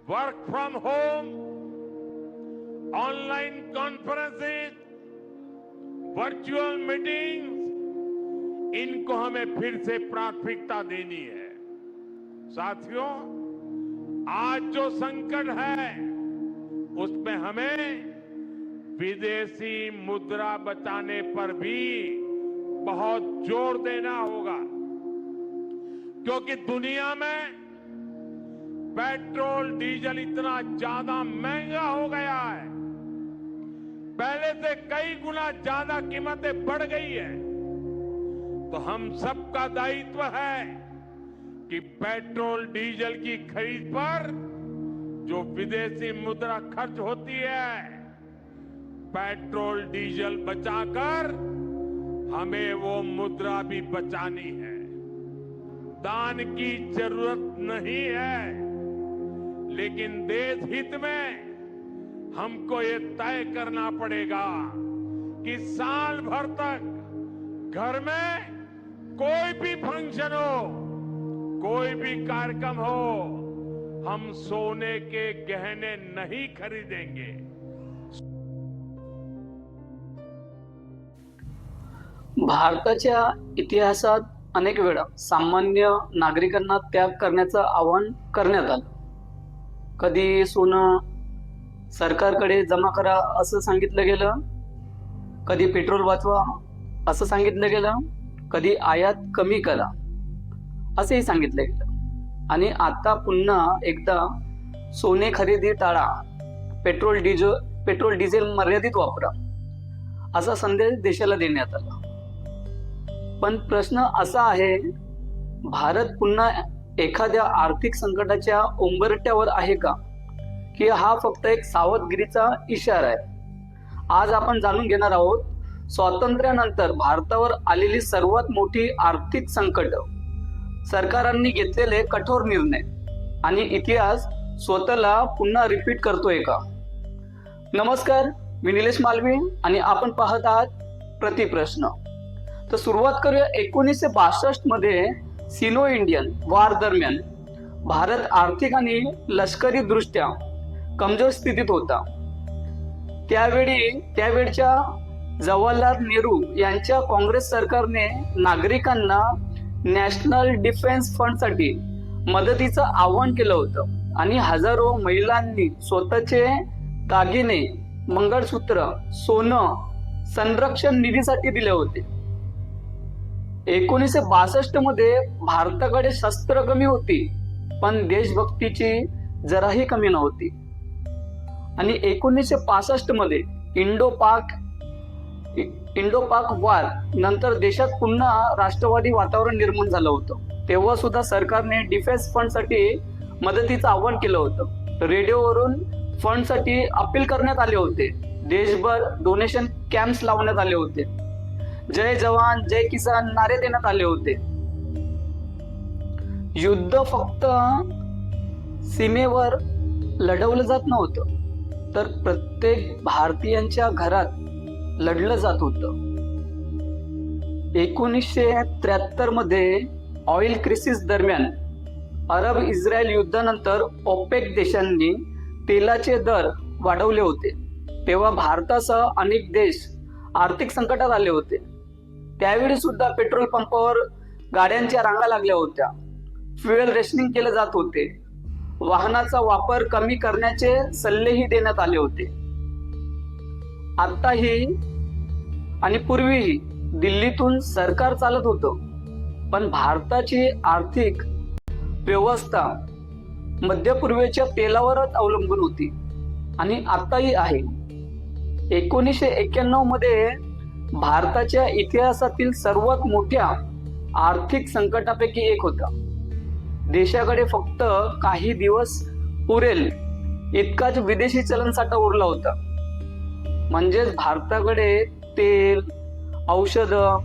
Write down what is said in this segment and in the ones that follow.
Work from home, online conferences, virtual meetings, इनको हमें फिर से प्राथमिकता देनी है। साथियों, आज जो संकट है उसमें हमें विदेशी मुद्रा बचाने पर भी बहुत जोर देना होगा, क्योंकि दुनिया में पेट्रोल डीजल इतना ज्यादा महंगा हो गया है, पहले से कई गुना ज्यादा कीमतें बढ़ गई है। तो हम सबका दायित्व है कि पेट्रोल डीजल की खरीद पर जो विदेशी मुद्रा खर्च होती है, पेट्रोल डीजल बचाकर हमें वो मुद्रा भी बचानी है। दान की जरूरत नहीं है, लेकिन देश हित में हमको ये तय करना पड़ेगा कि साल भर तक घर में कोई भी फंक्शन हो, कोई भी कार्यक्रम हो, हम सोने के गहने नहीं खरीदेंगे। भारताच्या इतिहासात अनेक वेळा सामान्य नागरिकांना त्याग करण्याचं आवाहन करण्यात आलं। कधी सोनं सरकारकडे जमा करा असं सांगितलं गेलं, कधी पेट्रोल वाचवा असं सांगितलं गेलं, कधी आयात कमी करा असंही सांगितलं गेलं। आणि आता पुन्हा एकदा सोने खरेदी टाळा, पेट्रोल डिझेल मर्यादित वापरा असा संदेश देशाला देण्यात आला। पण प्रश्न असा आहे, भारत पुन्हा एखाद्या आर्थिक संकटाच्या उंबरठ्यावर आहे का, की हा फक्त एक सावधगिरीचा इशारा आहे? आज आपण जाणून घेणार आहोत स्वातंत्र्यानंतर भारतावर आलेली सर्वात मोठी आर्थिक संकट, सरकारांनी घेतलेले कठोर निर्णय आणि इतिहास स्वतःला पुन्हा रिपीट करतोय का? नमस्कार, मी निलेश मालवी आणि आपण पाहत आहात प्रतिप्रश्न। तर सुरुवात करूया 1962 मध्ये सिनो इंडियन वार दरम्यान भारत आर्थिक आणि लष्करी दृष्ट्या कमजोर स्थितीत होता। त्यावेळच्या जवाहरलाल नेहरू यांच्या काँग्रेस सरकारने नागरिकांना नॅशनल डिफेन्स फंडसाठी मदतीचं आवाहन केलं होतं आणि हजारो महिलांनी स्वतःचे दागिने, मंगळसूत्र, सोनं संरक्षण निधीसाठी दिले होते। 1962 मध्ये भारताकडे शस्त्र कमी होती, पण देशभक्तीची जराही कमी नव्हती। आणि 1965 मध्ये इंडो पाक वार नंतर देशात पुन्हा राष्ट्रवादी वातावरण निर्माण झालं होतं। तेव्हा सुद्धा सरकारने डिफेन्स फंडसाठी मदतीचं आवाहन केलं होतं। रेडिओवरून फंडसाठी अपील करण्यात आले होते। देशभर डोनेशन कॅम्प्स लावण्यात आले होते। जय जवान जय किसान नारे देण्यात आले होते। युद्ध फक्त सीमेवर लढवलं जात नव्हतं, तर प्रत्येक भारतीयांच्या घरात लढलं जात होतं। 1973 मध्ये ऑइल क्रायसिस दरम्यान अरब इस्रायल युद्धानंतर ओपेक देशांनी तेलाचे दर वाढवले होते। तेव्हा भारतासह अनेक देश आर्थिक संकटात आले होते। त्यावेळी सुद्धा पेट्रोल पंपावर गाड्यांच्या रांगा लागल्या होत्या, फ्युएल रेशनिंग केले जात होते, वाहनाचा वापर कमी करण्याचे सल्लेही देण्यात आले होते। आताही आणि पूर्वीही दिल्लीतून सरकार चालत होतं, पण भारताची आर्थिक व्यवस्था मध्य पूर्वेच्या तेलावरच अवलंबून होती आणि आताही आहे। 1991 मध्ये भारताच्या इतिहासातील सर्वात मोठ्या आर्थिक संकटापैकी एक होता। देशाकडे फक्त काही दिवस पुरेल इतकाच विदेशी चलनसाठा उरला होता। म्हणजेच भारताकडे तेल, औषधं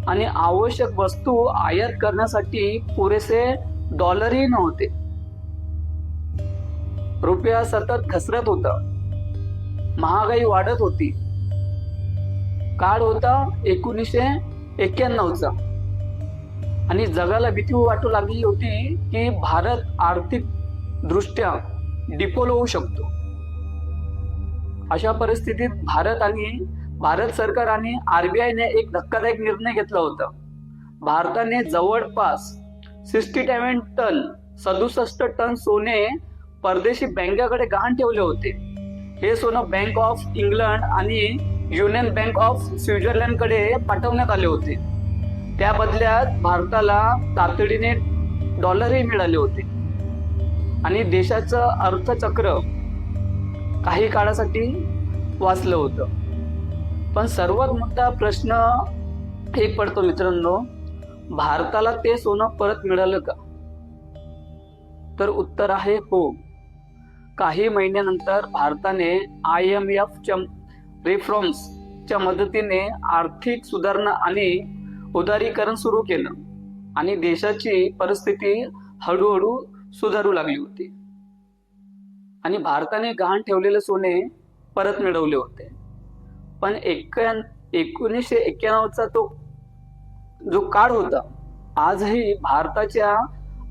आणि आवश्यक वस्तू आयात करण्यासाठी पुरेसे डॉलरही नव्हते। रुपया सतत घसरत होता, महागाई वाढत होती। काळ होता 1991चा आणि जगाला भीती वाटू लागली होती की भारत आर्थिक दृष्ट्या डिफॉल्ट होऊ शकतो. अशा परिस्थितीत भारत सरकार आणि आरबीआयने एक धक्कादायक निर्णय घेतला होता. भारताने जवळपास 67 टन सोने परदेशी बँकाकडे गहाण ठेवले होते. हे सोनं बँक ऑफ इंग्लंड आणि युनियन बँक ऑफ स्वित्झर्लंडकडे पाठवण्यात आले होते. त्या बदल्यात भारताला तातडीने डॉलरही मिळाले होते आणि देशाचं अर्थचक्र काही काळासाठी वाचलं होतं. पण सर्वात मोठा प्रश्न एक पडतो मित्रांनो, भारताला ते सोनं परत मिळालं का? तर उत्तर आहे हो. काही महिन्यानंतर भारताने IMF रिफॉर्म्सच्या मदतीने आर्थिक सुधारणा आणि उदारीकरण सुरू केलं आणि देशाची परिस्थिती हळूहळू सुधारू लागली होती आणि भारताने गहाण ठेवलेले सोने परत मिळवले होते. पण 1991चा तो जो काळ होता आजही भारताच्या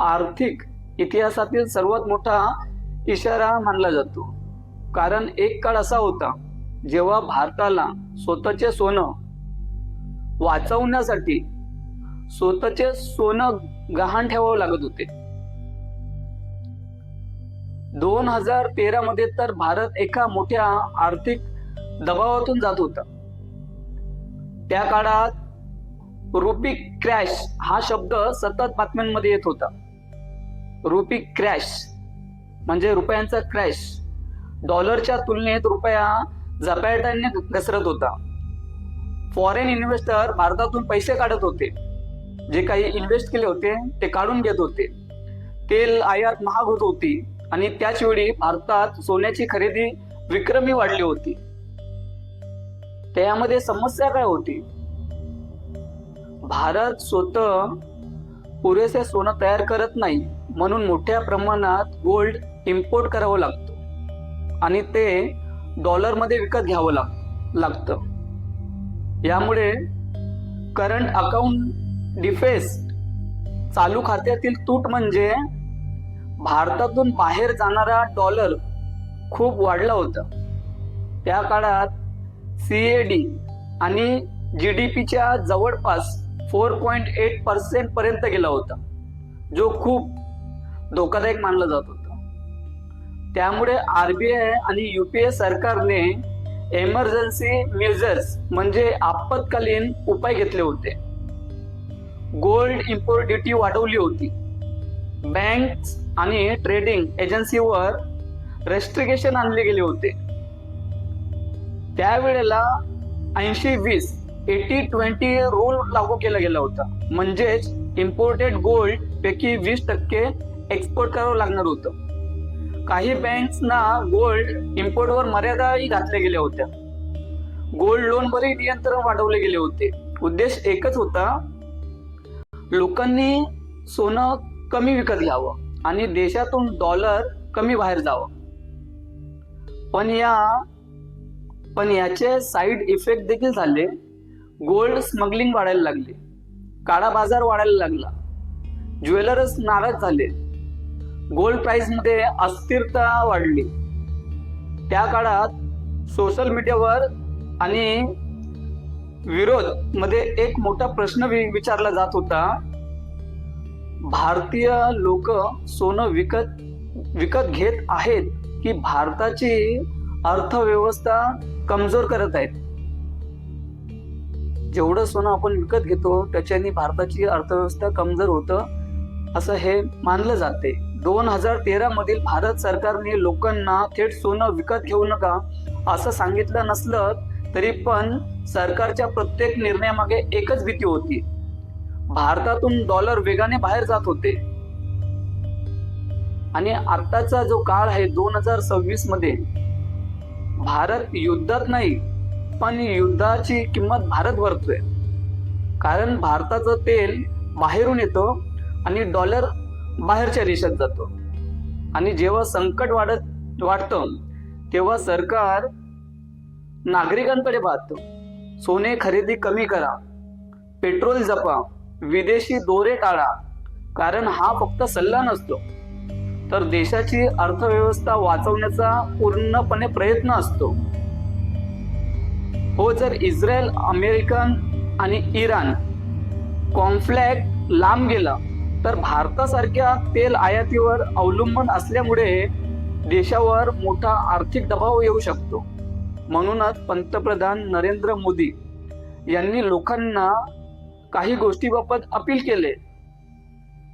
आर्थिक इतिहासातील सर्वात मोठा इशारा मानला जातो. कारण एक काळ असा होता जेव्हा भारताला स्वतःचे सोनं वाचवण्यासाठी स्वतःचे सोनं गहाण ठेवावं लागत होते. 2013 मध्ये तर भारत एका मोठ्या आर्थिक दबावातून जात होता. त्या काळात रुपी क्रॅश हा शब्द सतत बातम्यांमध्ये येत होता. रुपी क्रॅश म्हणजे रुपयांचा क्रॅश. डॉलरच्या तुलनेत रुपया झपाट्याने घसरत होता. फॉरेन इन्व्हेस्टर भारतातून पैसे काढत होते. जे काही इन्व्हेस्ट केले होते ते काढून घेत होते. तेल आयात महाग होत होती आणि त्याच वेळी भारतात सोन्याची खरेदी विक्रमी वाढली होती. त्यामध्ये समस्या काय होती? भारत स्वतः पुरेसे सोनं तयार करत नाही, म्हणून मोठ्या प्रमाणात गोल्ड इम्पोर्ट करावं लागतो आणि ते डॉलरमध्ये विकत घ्यावं लागतं. यामुळे करंट अकाउंट डिफिसिट चालू खात्यातील तूट म्हणजे भारतातून बाहेर जाणारा डॉलर खूप वाढला होता. त्या काळात CAD आणि GDPच्या जवळपास 4.8% पर्यंत गेला होता, जो खूप धोकादायक मानला जात होता. त्यामुळे RBI आणि UPA सरकारने एमर्जन्सी मेजर्स म्हणजे आपत्कालीन उपाय घेतले होते. गोल्ड इम्पोर्ट ड्युटी वाढवली होती. बँक्स आणि ट्रेडिंग एजन्सीवर रेस्ट्रिक्शन आणले गेले होते. त्यावेळेला 80-20 रूल लागू केला गेला होता. म्हणजेच इम्पोर्टेड गोल्ड पैकी 20% एक्सपोर्ट करावं लागणार होतं. काही बँक्सना गोल्ड इम्पोर्टवर मर्यादाही घातल्या गेल्या होत्या. गोल्ड लोनवरही नियंत्रण वाढवले गेले होते. उद्देश एकच होता, लोकांनी सोनं कमी विकत घ्यावं आणि देशातून डॉलर कमी बाहेर जावं. पण याचे साईड इफेक्ट देखील झाले. गोल्ड स्मगलिंग वाढायला लागली, काळा बाजार वाढायला लागला, ज्वेलर्स नाराज झाले, गोल्ड प्राइस मध्ये अस्थिरता वाढली. त्या काळात सोशल मीडियावर आणि विरोध मध्ये एक मोठा प्रश्न विचारला जात होता, भारतीय लोक सोनं विकत घेत आहेत की भारताची अर्थव्यवस्था कमजोर करत आहेत? जेवढं सोनं आपण विकत घेतो त्याच्याने भारताची अर्थव्यवस्था कमजोर होतं असं हे मानलं जाते. 2013 मधील भारत सरकारने लोकांना थेट सोनं विकत घेऊ नका असं सांगितलं नसलं तरी पण सरकारच्या प्रत्येक निर्णयामागे एकच भीती होती, भारतातून डॉलर वेगाने बाहेर जात होते. आणि आताचा जो काळ आहे 2026 मध्ये, भारत युद्धात नाही पण युद्धाची किंमत भारत भरतोय. कारण भारताचं तेल बाहेरून येतो आणि डॉलर बाहेरच्या देशात जातो. आणि जेव्हा संकट वाढतं तेव्हा सरकार नागरिकांकडे पाहतं. सोने खरेदी कमी करा, पेट्रोल जपा, विदेशी दौरे टाळा. कारण हा फक्त सल्ला नसतो, तर देशाची अर्थव्यवस्था वाचवण्याचा पूर्णपणे प्रयत्न असतो. हो, जर इस्रायल, अमेरिकन आणि इराण कॉन्फ्लिक्ट लांब गेला तर भारतासारख्या तेल आयातीवर अवलंबून असल्यामुळे देशावर मोठा आर्थिक दबाव येऊ शकतो. म्हणूनच पंतप्रधान नरेंद्र मोदी यांनी लोकांना काही गोष्टीबाबत अपील केले.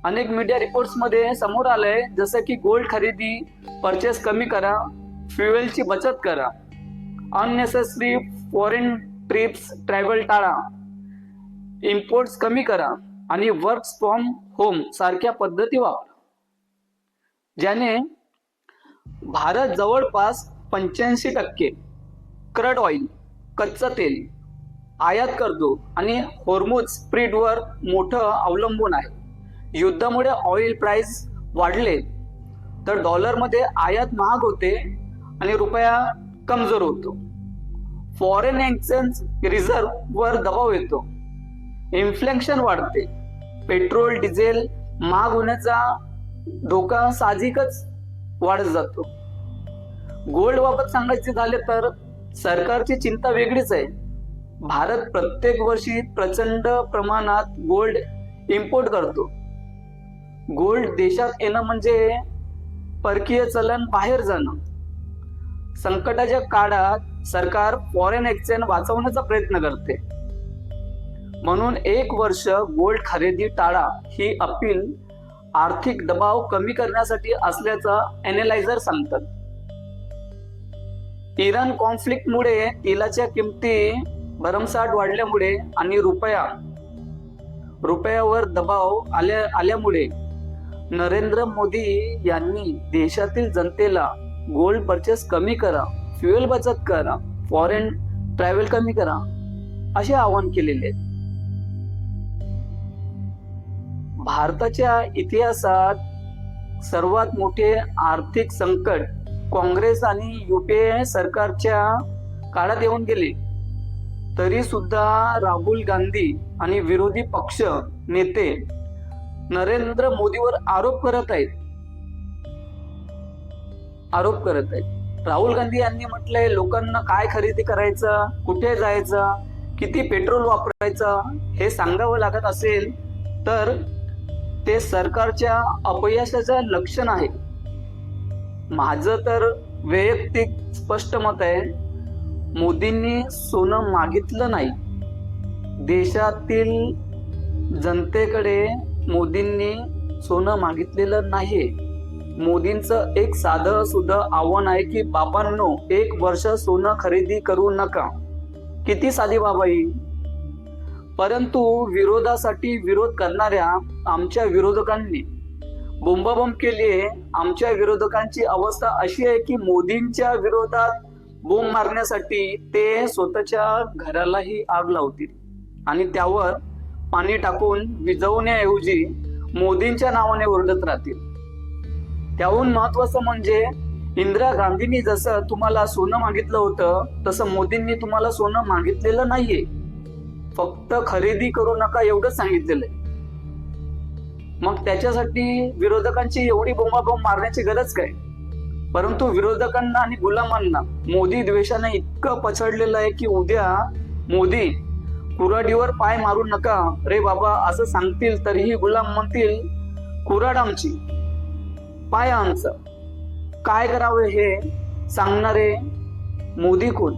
अनेक मीडिया रिपोर्ट्समध्ये समोर आलंय, जसं की गोल्ड खरेदी, परचेस कमी करा, फ्युएलची बचत करा, अननेसेसरी फॉरेन ट्रिप्स ट्रॅव्हल टाळा, इम्पोर्ट्स कमी करा आणि वर्क फ्रॉम होम सारख्या पद्धती वापरा, ज्याने भारत जवळपास 85% क्रड ऑइल, कच्चं तेल आयात करतो आणि होर्मुझ स्ट्रीटवर मोठं अवलंबून आहे. युद्धामुळे ऑइल प्राइस वाढले तर डॉलरमध्ये आयात महाग होते आणि रुपया कमजोर होतो. फॉरेन एक्सचेंज रिझर्व्ह वर दबाव येतो, इन्फ्लेशन वाढते, पेट्रोल डिझेल महाग होण्याचा धोका साहजिकच वाढत जातो. गोल्ड बाबत सांगायचे झाले तर सरकारची चिंता वेगळीच आहे. भारत प्रत्येक वर्षी प्रचंड प्रमाणात गोल्ड इम्पोर्ट करतो. गोल्ड देशात येणं म्हणजे परकीय चलन बाहेर जाणं. संकटाच्या काळात सरकार फॉरेन एक्सचेंज वाचवण्याचा प्रयत्न करते. म्हणून 1 वर्ष गोल्ड खरेदी टाळा ही अपील आर्थिक दबाव कमी करण्यासाठी असल्याचं अॅनालायझर सांगतात. इराण कॉन्फ्लिक्टमुळे तेलाच्या किमती भरमसाठ वाढल्यामुळे आणि रुपयावर दबाव आल्यामुळे नरेंद्र मोदी यांनी देशातील जनतेला गोल्ड परचेस कमी करा, फ्युएल बचत करा, फॉरेन ट्रॅव्हल कमी करा असे आवाहन केलेले आहे. भारताच्या इतिहासात सर्वात मोठे आर्थिक संकट काँग्रेस आणि युपीए सरकारच्या काळात येऊन गेले. तरी सुद्धा राहुल गांधी आणि विरोधी पक्ष नेते नरेंद्र मोदीवर आरोप करत आहेत. राहुल गांधी यांनी म्हटलंय, लोकांना काय खरेदी करायचं, कुठे जायचं, किती पेट्रोल वापरायचं हे सांगावं लागत असेल तर ते सरकारच्या अपयशाचं लक्षण आहे. माझं तर वैयक्तिक स्पष्ट मत आहे, मोदींनी सोनं मागितलं नाही. देशातील जनतेकडे मोदींनी सोनं मागितलेलं नाही. मोदींचं एक साधं सुद्धा आव्हान आहे की बाबांनो, 1 वर्ष सोनं खरेदी करू नका. किती साधी बाबा ही. परंतु विरोधासाठी विरोध करणाऱ्या आमच्या विरोधकांनी बोंबाबोंब केली. आमच्या विरोधकांची अवस्था अशी आहे की मोदींच्या विरोधात बोंब मारण्यासाठी ते स्वतःच्या घरालाही आग लावतील आणि त्यावर पाणी टाकून विझवण्याऐवजी मोदींच्या नावाने ओरडत राहतील. त्याहून महत्वाचं म्हणजे इंदिरा गांधींनी जसं तुम्हाला सोनं मागितलं होतं तसं मोदींनी तुम्हाला सोनं मागितलेलं नाहीये. फक्त खरेदी करू नका एवढंच सांगितलेलं आहे. मग त्याच्यासाठी विरोधकांची एवढी बोंबाबोंब मारण्याची गरज काय? परंतु विरोधकांना आणि गुलामांना मोदी द्वेषाने इतकं पछडलेलं आहे की उद्या मोदी कुऱ्हाडीवर पाय मारू नका रे बाबा असं सांगतील तरीही गुलाम म्हणतील, कुऱ्हाड आमची, पाय आमचा. काय करावे हे सांगणारे मोदी कोण?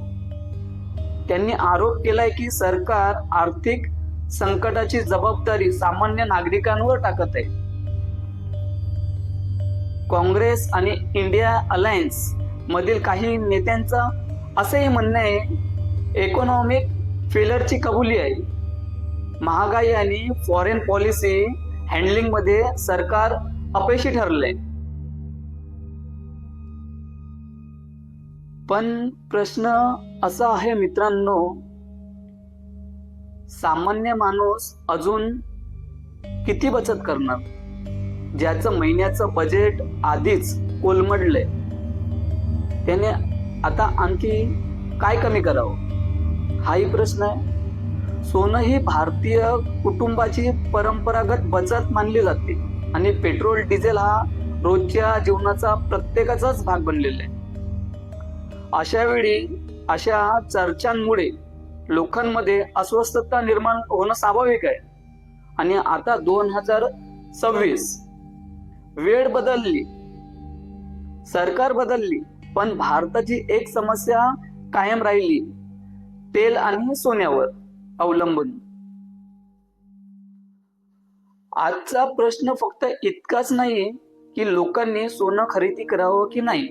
त्यांनी आरोप केलाय की सरकार आर्थिक संकटाची जबाबदारी सामान्य नागरिकांवर टाकत आहे. काँग्रेस आणि इंडिया अलायन्स मधील काही नेत्यांचं असंही म्हणणं आहे, इकॉनॉमिक फेलरची कबुली आहे. महागाई आणि फॉरेन पॉलिसी हँडलिंग मध्ये सरकार अपयशी ठरलंय. पण प्रश्न असा आहे मित्रांनो, सामान्य माणूस अजून किती बचत करणार, ज्याचं महिन्याचं बजेट आधीच कोलमडलंय? त्याने आता आणखी काय कमी करावं हाही प्रश्न आहे. सोनं ही भारतीय कुटुंबाची परंपरागत बचत मानली जाते आणि पेट्रोल डिझेल हा रोजच्या जीवनाचा प्रत्येकाचाच भाग बनलेला आहे. अशा वेळी अशा चर्चांमुळे लोकांमध्ये अस्वस्थता निर्माण होणं स्वाभाविक आहे. आणि आता 2026 वेळ बदलली, सरकार बदलली, पण भारताची एक समस्या कायम राहिली, तेल आणि सोन्यावर अवलंबून. आजचा प्रश्न फक्त इतकाच नाही की लोकांनी सोनं खरेदी करावं की नाही,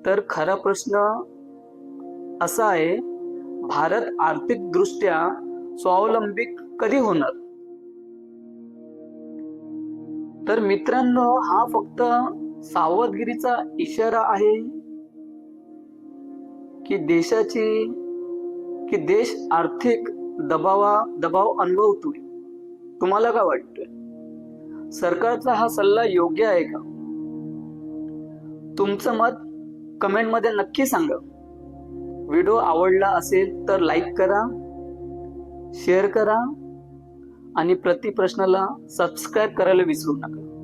तर खरा प्रश्न असा आहे, भारत आर्थिक दृष्ट्या स्वावलंबी कधी होणार. तर मित्रांनो, हा फक्त सावधगिरीचा इशारा आहे की देश आर्थिक दबाव अनुभवतोय. तुम्हाला काय वाटतंय? सरकारचा हा सल्ला योग्य आहे का? तुमचं मत कमेंट मध्ये नक्की सांगा. व्हिडिओ आवडला असेल तर लाईक करा, शेअर करा आणि प्रति प्रश्नाला सबस्क्राईब करायला विसरू नका.